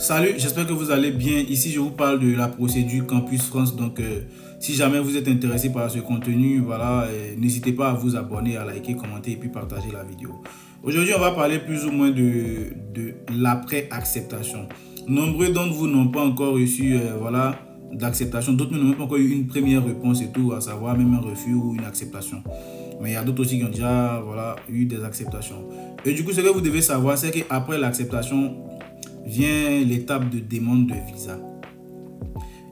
Salut, j'espère que vous allez bien. Ici, je vous parle de la procédure Campus France. Donc, si jamais vous êtes intéressé par ce contenu, voilà, n'hésitez pas à vous abonner, à liker, commenter et puis partager la vidéo. Aujourd'hui, on va parler plus ou moins de l'après-acceptation. Nombreux d'entre vous n'ont pas encore reçu voilà, d'acceptation. D'autres n'ont même pas encore eu une première réponse et tout, à savoir même un refus ou une acceptation. Mais il y a d'autres aussi qui ont déjà voilà, eu des acceptations. Et du coup, ce que vous devez savoir, c'est qu'après l'acceptation, vient l'étape de demande de visa.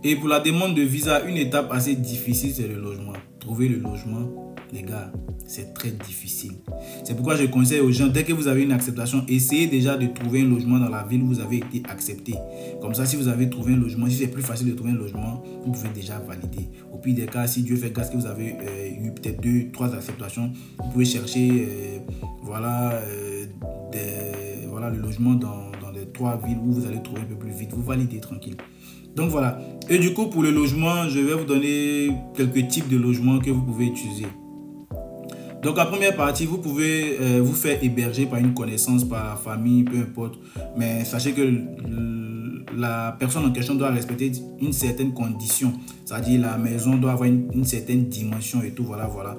Et pour la demande de visa, une étape assez difficile, c'est le logement. Trouver le logement, les gars, c'est très difficile. C'est pourquoi je conseille aux gens, dès que vous avez une acceptation, essayez déjà de trouver un logement dans la ville où vous avez été accepté. Comme ça, si vous avez trouvé un logement, si c'est plus facile de trouver un logement, vous pouvez déjà valider. Au pire des cas, si Dieu fait grâce que vous avez eu peut-être 2-3 acceptations, vous pouvez chercher voilà le logement dans les 3 villes où vous allez trouver un peu plus vite. Vous validez tranquille. Donc voilà. Et du coup, pour le logement, je vais vous donner quelques types de logements que vous pouvez utiliser. Donc la première partie, vous pouvez vous faire héberger par une connaissance, par la famille, peu importe. Mais sachez que la personne en question doit respecter une certaine condition. C'est-à-dire la maison doit avoir une certaine dimension et tout. Voilà.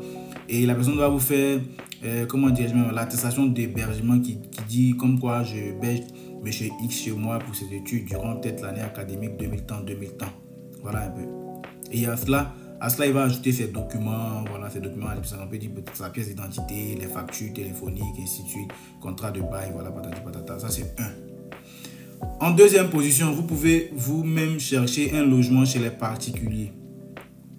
Et la personne doit vous faire, l'attestation d'hébergement qui dit comme quoi je héberge monsieur X chez moi pour ses études durant peut-être l'année académique 2000 temps. Voilà un peu. Et à cela, il va ajouter ses documents, voilà, ses documents, on peut dire sa pièce d'identité, les factures téléphoniques, et ainsi de suite, contrat de bail, voilà, patati patata. Ça, c'est un. En deuxième position, vous pouvez vous-même chercher un logement chez les particuliers.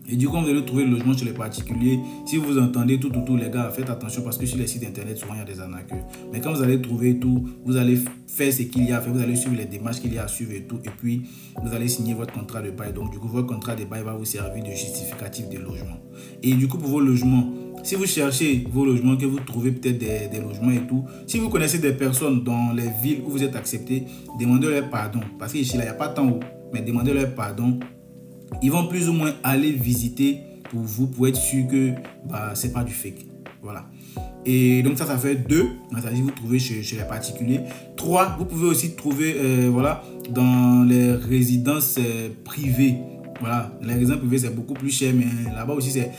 Et du coup, vous allez trouver le logement chez les particuliers. Si vous entendez tout, les gars, faites attention parce que sur les sites internet, souvent, il y a des arnaqueurs. Mais quand vous allez trouver tout, vous allez faire ce qu'il y a à faire. Vous allez suivre les démarches qu'il y a à suivre et tout. Et puis, vous allez signer votre contrat de bail. Donc, du coup, votre contrat de bail va vous servir de justificatif de logement. Et du coup, pour vos logements, si vous cherchez vos logements, que vous trouvez peut-être des logements et tout, si vous connaissez des personnes dans les villes où vous êtes accepté, demandez-leur pardon. Parce qu'ici, là, il n'y a pas tant haut, mais demandez-leur pardon. Ils vont plus ou moins aller visiter pour vous, pour être sûr que c'est pas du fake. Voilà. Et donc ça fait 2. C'est-à-dire vous trouvez chez les particuliers. 3, vous pouvez aussi trouver dans les résidences privées. Voilà. Les résidences privées, c'est beaucoup plus cher, mais là-bas aussi, c'est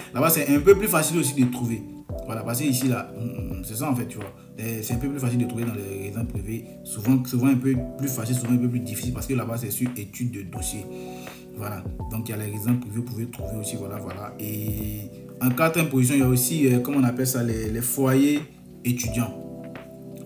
un peu plus facile aussi de trouver. Voilà, parce que ici, là, c'est ça en fait, tu vois. C'est un peu plus facile de trouver dans les résidences privées. Souvent un peu plus facile, souvent un peu plus difficile, parce que là-bas, c'est sur étude de dossier. Voilà, donc il y a les résidences privées, vous pouvez trouver aussi, voilà. Et en 4e position, il y a aussi, comment on appelle ça, les foyers étudiants.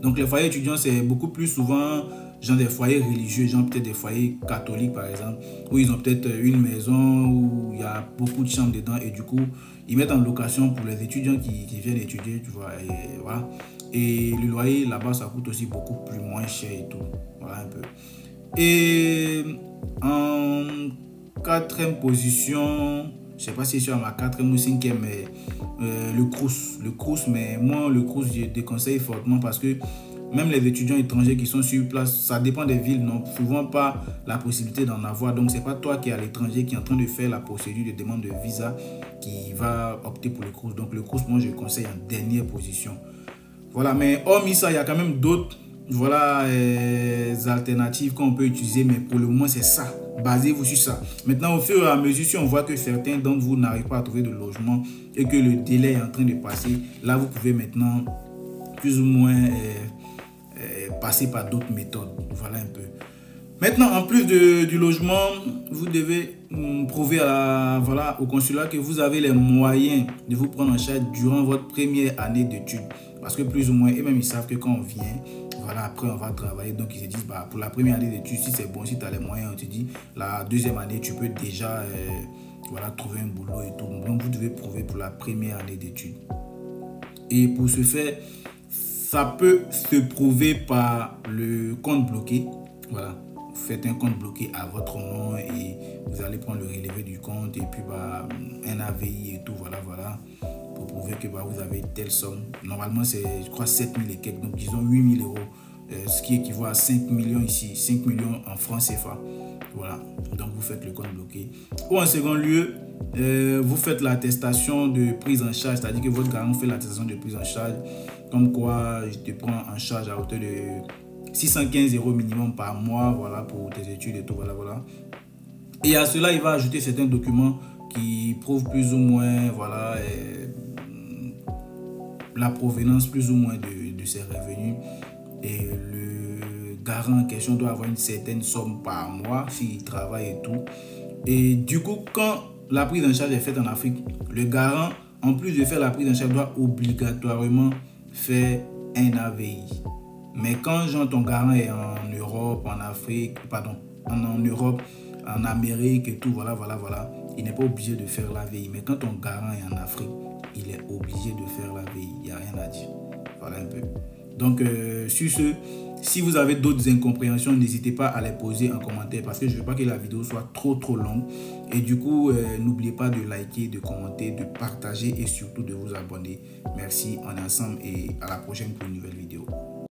Donc les foyers étudiants, c'est beaucoup plus souvent, genre des foyers religieux, genre peut-être des foyers catholiques par exemple, où ils ont peut-être une maison où il y a beaucoup de chambres dedans et du coup, ils mettent en location pour les étudiants qui viennent étudier, tu vois, et voilà. Et le loyer là-bas, ça coûte aussi beaucoup plus moins cher et tout, voilà un peu. Et en 4e position, je sais pas si je suis à ma 4e ou 5e, mais le Crous, mais moi le Crous je déconseille fortement parce que même les étudiants étrangers qui sont sur place, ça dépend des villes, n'ont souvent pas la possibilité d'en avoir. Donc c'est pas toi qui es à l'étranger qui est en train de faire la procédure de demande de visa qui va opter pour le Crous. Donc le Crous, moi je conseille en dernière position. Voilà, mais hormis ça, il y a quand même d'autres alternatives qu'on peut utiliser, mais pour le moment c'est ça. Basez-vous sur ça. Maintenant, au fur et à mesure, si on voit que certains d'entre vous n'arrivent pas à trouver de logement et que le délai est en train de passer, là vous pouvez maintenant plus ou moins passer par d'autres méthodes. Voilà un peu. Maintenant, en plus du logement, vous devez prouver au consulat que vous avez les moyens de vous prendre en charge durant votre première année d'études. Parce que plus ou moins, et même ils savent que quand on vient, voilà, après on va travailler. Donc ils se disent, pour la première année d'études, si c'est bon, si tu as les moyens, on te dit, la 2e année, tu peux déjà trouver un boulot et tout. Donc vous devez prouver pour la première année d'études. Et pour ce faire, ça peut se prouver par le compte bloqué. Voilà. Vous faites un compte bloqué à votre nom et vous allez prendre le relevé du compte et puis un AVI et tout, voilà, pour prouver que vous avez telle somme. Normalement, c'est, je crois, 7 000 et quelques, donc disons 8 000 euros, ce qui équivaut à 5 millions ici, 5 millions en francs CFA. Voilà, donc vous faites le compte bloqué. Ou en second lieu, vous faites l'attestation de prise en charge, c'est-à-dire que votre garant fait l'attestation de prise en charge, comme quoi je te prends en charge à hauteur de 615 € minimum par mois, voilà, pour tes études et tout, voilà, voilà. Et à cela, il va ajouter certains documents qui prouvent plus ou moins, voilà, la provenance plus ou moins de ses revenus. Et le garant en question doit avoir une certaine somme par mois s'il travaille et tout. Et du coup, quand la prise en charge est faite en Afrique, le garant, en plus de faire la prise en charge, doit obligatoirement faire un AVI. Mais quand genre, ton garant est en Europe, en Afrique, pardon, en Europe, en Amérique et tout, voilà, il n'est pas obligé de faire l'AVI. Mais quand ton garant est en Afrique, il est obligé de faire l'AVI. Il n'y a rien à dire. Voilà un peu. Donc, sur ce, si vous avez d'autres incompréhensions, n'hésitez pas à les poser en commentaire parce que je ne veux pas que la vidéo soit trop longue. Et du coup, n'oubliez pas de liker, de commenter, de partager et surtout de vous abonner. Merci, on est ensemble et à la prochaine pour une nouvelle vidéo.